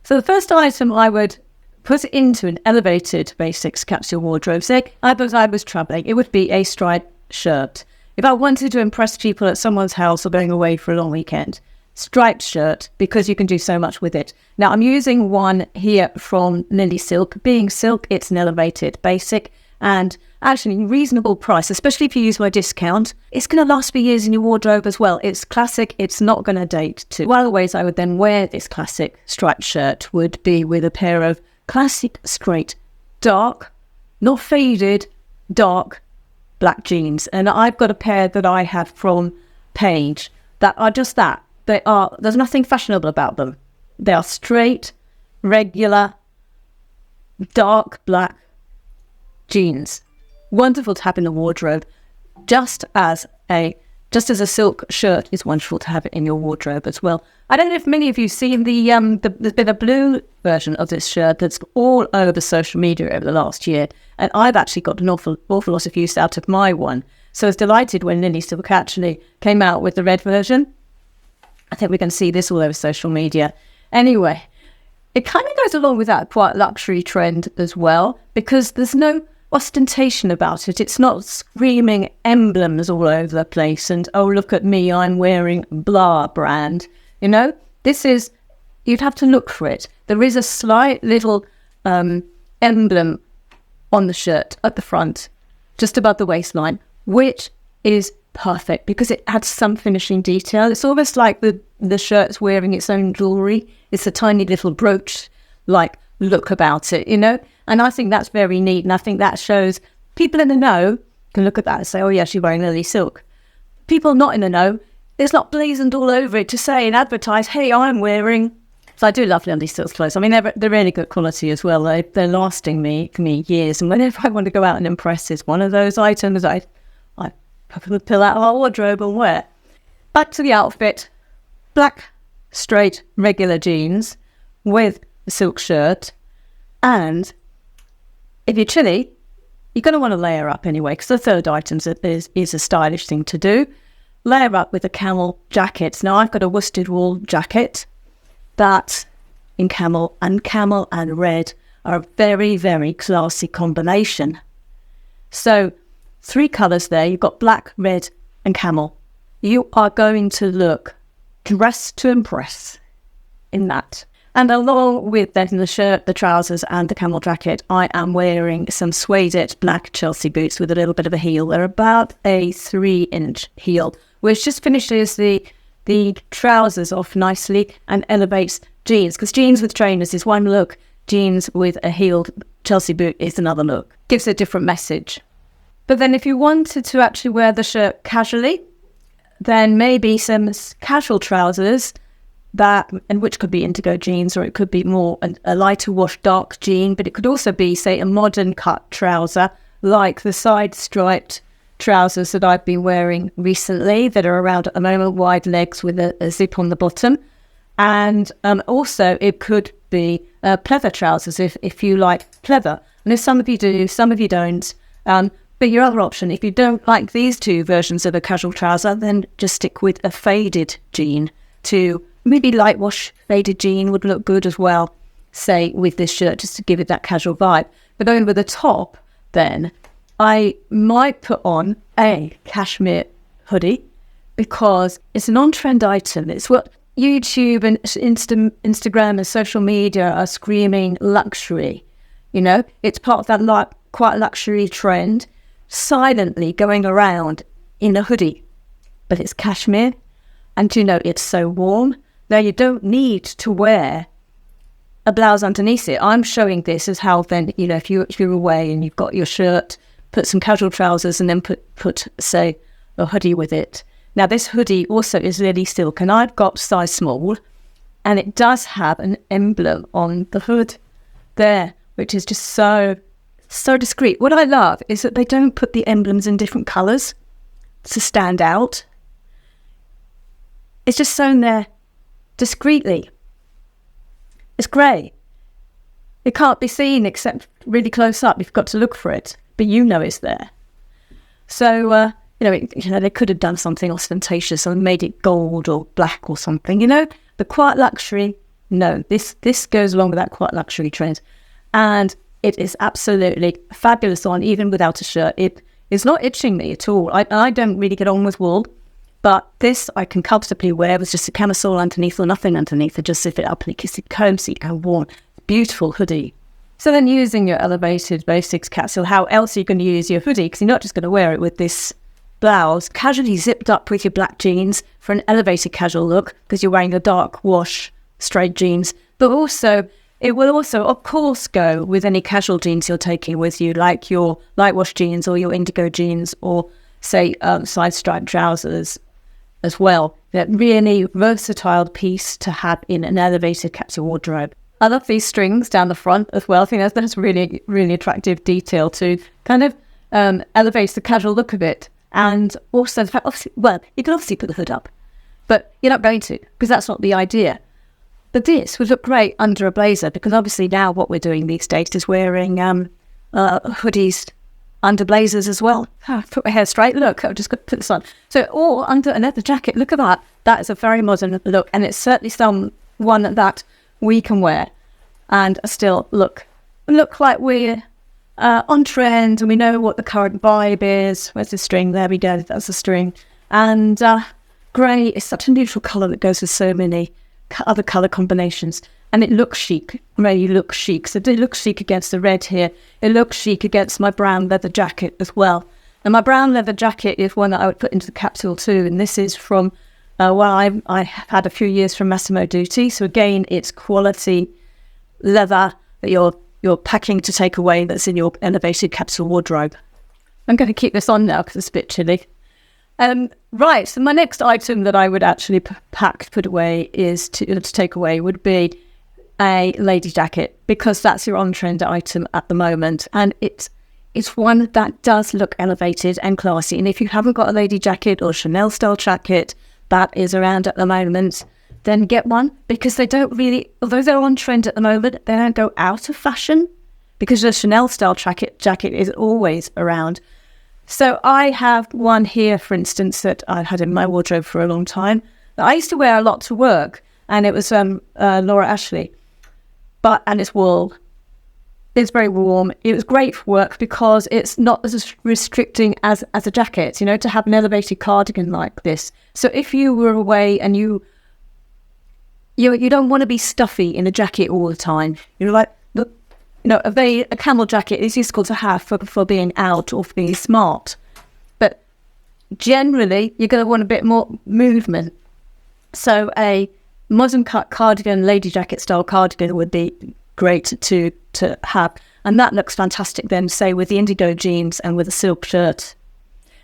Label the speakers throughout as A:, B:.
A: So the first item I would put into an elevated basics capsule wardrobe, say I was traveling, it would be a striped shirt. If I wanted to impress people at someone's house or going away for a long weekend, striped shirt, because you can do so much with it. Now I'm using one here from LILYSILK. Being silk, it's an elevated basic and actually reasonable price, especially if you use my discount. It's going to last for years in your wardrobe as well. It's classic, it's not going to date too. One of the ways I would then wear this classic striped shirt would be with a pair of classic straight, dark, not faded, dark black jeans. And I've got a pair that I have from Paige that are just that. There's nothing fashionable about them. They are straight, regular, dark black jeans. Wonderful to have in the wardrobe, just as a silk shirt is wonderful to have it in your wardrobe as well. I don't know if many of you seen there's been a blue version of this shirt that's all over social media over the last year, and I've actually got an awful lot of use out of my one. So I was delighted when LILYSILK actually came out with the red version. I think we're going to see this all over social media. Anyway, it kind of goes along with that quite luxury trend as well, because there's no ostentation about it. It's not screaming emblems all over the place and, oh, look at me, I'm wearing blah brand. You know, you'd have to look for it. There is a slight little emblem on the shirt at the front, just above the waistline, which is perfect because it adds some finishing detail. It's almost like the shirt's wearing its own jewellery. It's a tiny little brooch like look about it, you know? And I think that's very neat. And I think that shows people in the know can look at that and say, oh yeah, she's wearing LILYSILK. People not in the know, it's not blazoned all over it to say and advertise, hey, I'm wearing. So I do love LILYSILK clothes. I mean, they're really good quality as well. They're lasting me years. And whenever I want to go out and impress, it's one of those items I pull out of our wardrobe and wear. Back to the outfit. Black, straight, regular jeans with a silk shirt. And if you're chilly, you're going to want to layer up anyway, because the third item is a stylish thing to do. Layer up with a camel jacket. Now, I've got a worsted wool jacket that in camel and red are a very, very classy combination. So 3 colours there. You've got black, red and camel. You are going to look dressed to impress in that. And along with that, in the shirt, the trousers and the camel jacket, I am wearing some suede black Chelsea boots with a little bit of a heel. They're about a 3-inch heel, which just finishes the trousers off nicely and elevates jeans. Because jeans with trainers is one look, jeans with a heeled Chelsea boot is another look. Gives a different message. But then if you wanted to actually wear the shirt casually, then maybe some casual trousers, and which could be indigo jeans, or it could be more a lighter wash dark jean, but it could also be, say, a modern cut trouser, like the side striped trousers that I've been wearing recently that are around at the moment, wide legs with a zip on the bottom. And also it could be pleather trousers if you like pleather. And if some of you do, some of you don't. But your other option, if you don't like these 2 versions of a casual trouser, then just stick with a faded jean to maybe light wash faded jean would look good as well, say, with this shirt, just to give it that casual vibe. But over the top, then, I might put on a cashmere hoodie because it's an on-trend item. It's what YouTube and Instagram and social media are screaming luxury. You know, it's part of that quite luxury trend, silently going around in a hoodie. But it's cashmere, and you know, it's so warm. Now, you don't need to wear a blouse underneath it. I'm showing this as how then, you know, if you're away and you've got your shirt, put some casual trousers and then put say, a hoodie with it. Now, this hoodie also is LILYSILK, and I've got size small, and it does have an emblem on the hood there, which is just so discreet. What I love is that they don't put the emblems in different colours to stand out. It's just sewn there discreetly. It's grey. It can't be seen except really close up. You've got to look for it, but you know it's there. So, they could have done something ostentatious and made it gold or black or something, you know. The quiet luxury No, this goes along with that quite luxury trend. And it is absolutely fabulous on, even without a shirt. It is not itching me at all. I don't really get on with wool, but this I can comfortably wear with just a camisole underneath or nothing underneath. I just zip it up and it keeps it combed so you can warm. Beautiful hoodie. So then using your elevated basics capsule, how else are you going to use your hoodie? Because you're not just going to wear it with this blouse, casually zipped up with your black jeans for an elevated casual look because you're wearing a dark wash straight jeans. But also, it will also, of course, go with any casual jeans you're taking with you, like your light wash jeans or your indigo jeans or, say, side striped trousers as well. That really versatile piece to have in an elevated capsule wardrobe. I love these strings down the front as well. I think that's really, really attractive detail to kind of elevate the casual look of it. And also the fact, obviously, well, you can obviously put the hood up, but you're not going to, because that's not the idea. But this would look great under a blazer, because obviously now what we're doing these days is wearing hoodies under blazers as well. Put my hair straight. Look, I've just got to put this on. So, or under a leather jacket. Look at that. That is a very modern look, and it's certainly one that we can wear and still look like we're on trend, and we know what the current vibe is. Where's the string? There we go. That's the string. And grey is such a neutral colour that goes with so many other colour combinations. And it looks chic. Grey looks chic. So it looks chic against the red here. It looks chic against my brown leather jacket as well. And my brown leather jacket is one that I would put into the capsule too. And this is from, I have had a few years from Massimo Dutti. So again, it's quality leather that you're packing to take away that's in your elevated capsule wardrobe. I'm going to keep this on now because it's a bit chilly. Right, so my next item that I would actually put away is to take away would be a lady jacket, because that's your on-trend item at the moment, and it's one that does look elevated and classy. And if you haven't got a lady jacket or Chanel style jacket that is around at the moment, then get one, because they don't really, although they're on trend at the moment, they don't go out of fashion, because the Chanel style jacket is always around. So I have one here, for instance, that I had in my wardrobe for a long time that I used to wear a lot to work, and it was Laura Ashley, and it's wool. It's very warm. It was great for work because it's not as restricting as a jacket, to have an elevated cardigan like this. So if you were away and you don't want to be stuffy in a jacket all the time, a camel jacket is useful to have for being out or for being smart. But generally, you're going to want a bit more movement. So a modern cut cardigan, lady jacket style cardigan would be great to have. And that looks fantastic then, say, with the indigo jeans and with a silk shirt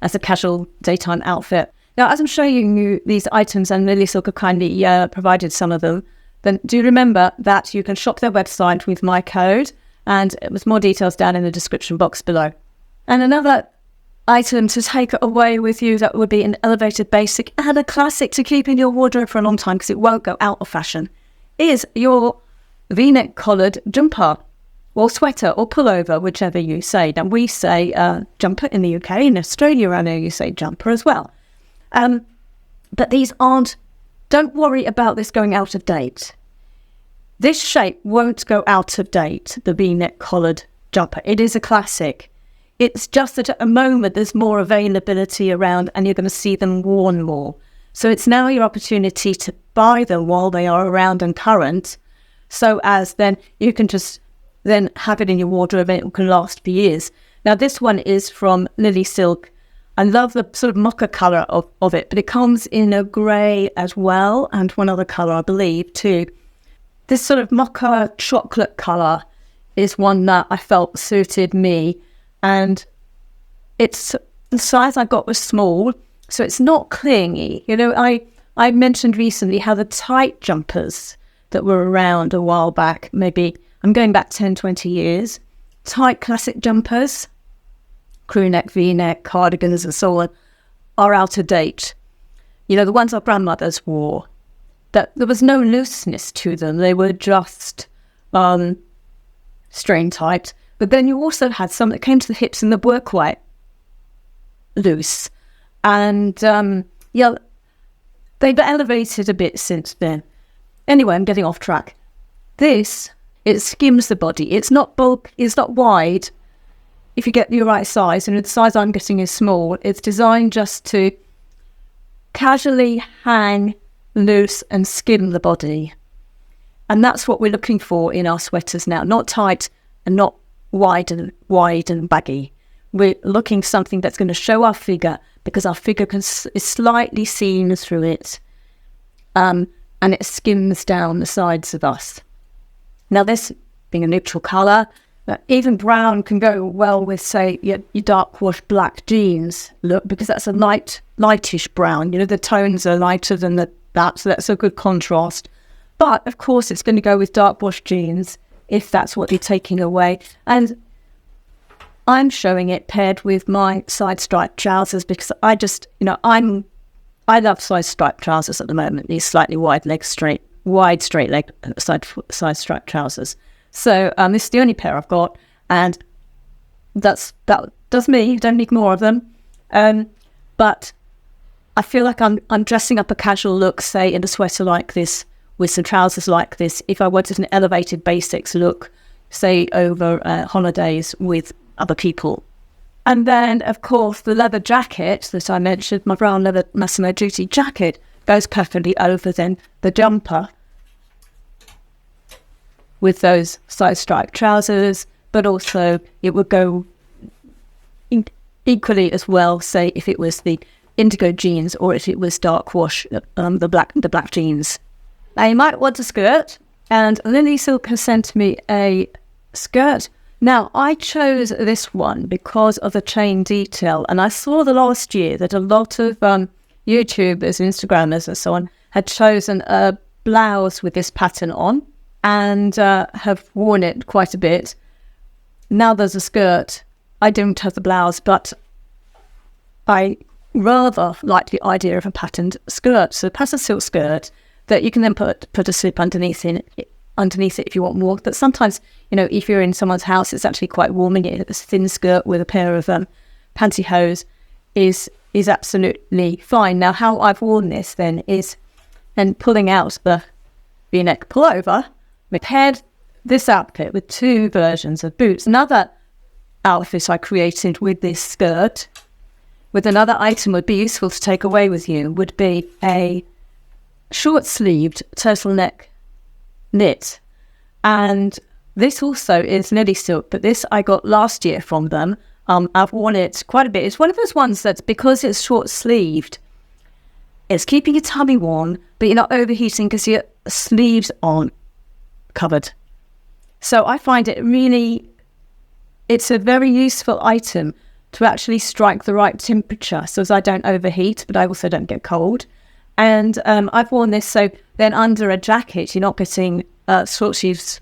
A: as a casual daytime outfit. Now, as I'm showing you these items, and LILYSILK have kindly provided some of them, then do remember that you can shop their website with my code, and with more details down in the description box below. And another item to take away with you that would be an elevated basic and a classic to keep in your wardrobe for a long time because it won't go out of fashion is your V-neck collared jumper or sweater or pullover, whichever you say. Now, we say jumper in the UK. In Australia, I know you say jumper as well. But these don't worry about this going out of date. This shape won't go out of date, the V-neck collared jumper. It is a classic. It's just that at the moment there's more availability around and you're going to see them worn more. So it's now your opportunity to buy them while they are around and current, so as then you can just then have it in your wardrobe and it can last for years. Now this one is from LILYSILK. I love the sort of mocha colour of it, but it comes in a grey as well, and one other colour I believe too. This sort of mocha chocolate colour is one that I felt suited me, and it's the size I got was small, so it's not clingy. I mentioned recently how the tight jumpers that were around a while back, maybe I'm going back 10, 20 years, tight classic jumpers, crew neck, V-neck, cardigans and so on, are out of date. The ones our grandmothers wore, that there was no looseness to them. They were just strain tight. But then you also had some that came to the hips and that were quite loose. And they've elevated a bit since then. Anyway, I'm getting off track. This, it skims the body. It's not bulk, it's not wide. If you get the right size, and the size I'm getting is small, it's designed just to casually hang loose and skim the body. And that's what we're looking for in our sweaters now. Not tight and not wide and baggy. We're looking something that's going to show our figure, because our figure is slightly seen through it. And it skims down the sides of us. Now, this being a neutral colour, even brown can go well with, say, your dark wash black jeans look, because that's a lightish brown. The tones are lighter than that, so that's a good contrast. But, of course, it's going to go with dark wash jeans if that's what you're taking away. And I'm showing it paired with my side striped trousers, because I just, I love side striped trousers at the moment. These slightly wide straight leg side striped trousers. So this is the only pair I've got, and that does me. Don't need more of them. But I feel like I'm dressing up a casual look, say in a sweater like this with some trousers like this, if I wanted an elevated basics look, say over holidays with other people. And then, of course, the leather jacket that I mentioned, my brown leather Massimo Dutti jacket, goes perfectly over then the jumper with those side striped trousers, but also it would go equally as well, say, if it was the indigo jeans or if it was dark wash, the black jeans. Now, you might want a skirt, and LILYSILK has sent me a skirt. Now, I chose this one because of the chain detail, and I saw the last year that a lot of YouTubers, Instagrammers and so on had chosen a blouse with this pattern on and have worn it quite a bit. Now there's a skirt. I don't have the blouse, but I rather like the idea of a patterned skirt. So a patterned silk skirt that you can then put a slip underneath it if you want more. But sometimes, if you're in someone's house, it's actually quite warm, and a thin skirt with a pair of pantyhose is absolutely fine. Now, how I've worn this then is, and pulling out the V-neck pullover, we paired this outfit with two versions of boots. Another outfit I created with this skirt, with another item would be useful to take away with you, would be a short-sleeved turtleneck knit. And this also is LILYSILK, but this I got last year from them. I've worn it quite a bit. It's one of those ones that's, because it's short-sleeved, it's keeping your tummy warm, but you're not overheating because your sleeves aren't covered. So I find it's a very useful item to actually strike the right temperature, so as I don't overheat, but I also don't get cold. And I've worn this, so then under a jacket, you're not getting a short-sleeve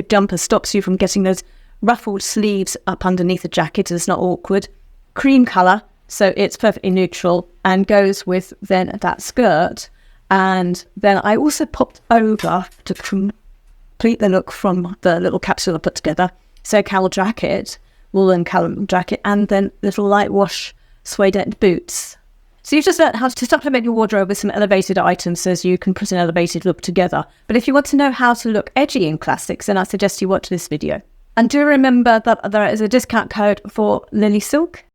A: jumper stops you from getting those ruffled sleeves up underneath the jacket. It's not awkward. Cream colour, so it's perfectly neutral and goes with then that skirt. And then I also popped over to complete the look from the little capsule I put together. So cowl jacket, woolen cowl jacket, and then little light wash suede boots. So you've just learned how to supplement your wardrobe with some elevated items so as you can put an elevated look together. But if you want to know how to look edgy in classics, then I suggest you watch this video. And do remember that there is a discount code for LILYSILK,